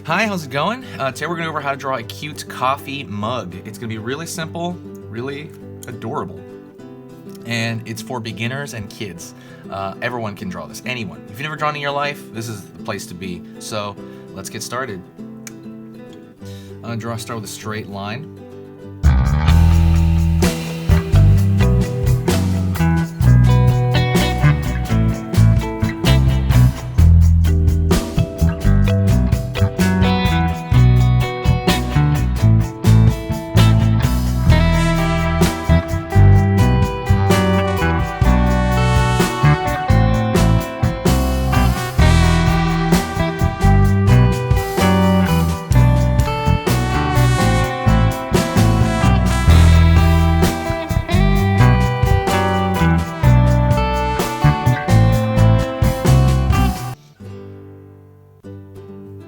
Hi, how's it going? Today we're going to go over how to draw a cute coffee mug. It's going to be really simple, really adorable. And it's for beginners and kids. Everyone can draw this, anyone. If you've never drawn in your life, this is the place to be. So let's get started. I'm going to start with a straight line.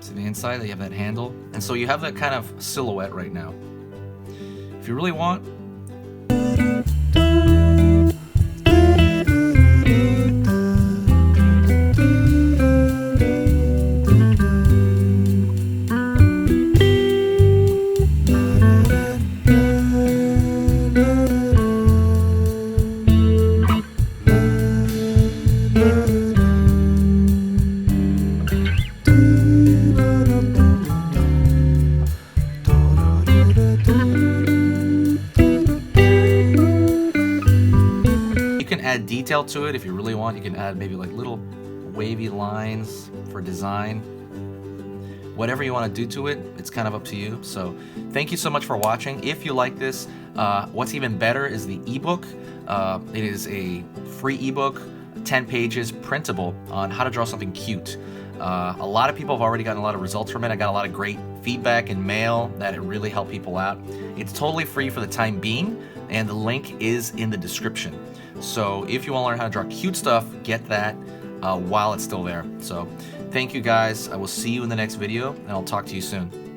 To the inside, you have that handle, and so you have that kind of silhouette right now. If you really want, add detail to it if you really want. You can add maybe like little wavy lines for design. Whatever you want to do to it, it's kind of up to you. So thank you so much for watching. If you like this, what's even better is the ebook. It is a free ebook, 10 pages, printable, on how to draw something cute. A lot of people have already gotten a lot of results from it. I got a lot of great feedback in mail that it really helped people out. It's totally free for the time being, and the link is in the description. So if you want to learn how to draw cute stuff, get that while it's still there. So thank you guys. I will see you in the next video, and I'll talk to you soon.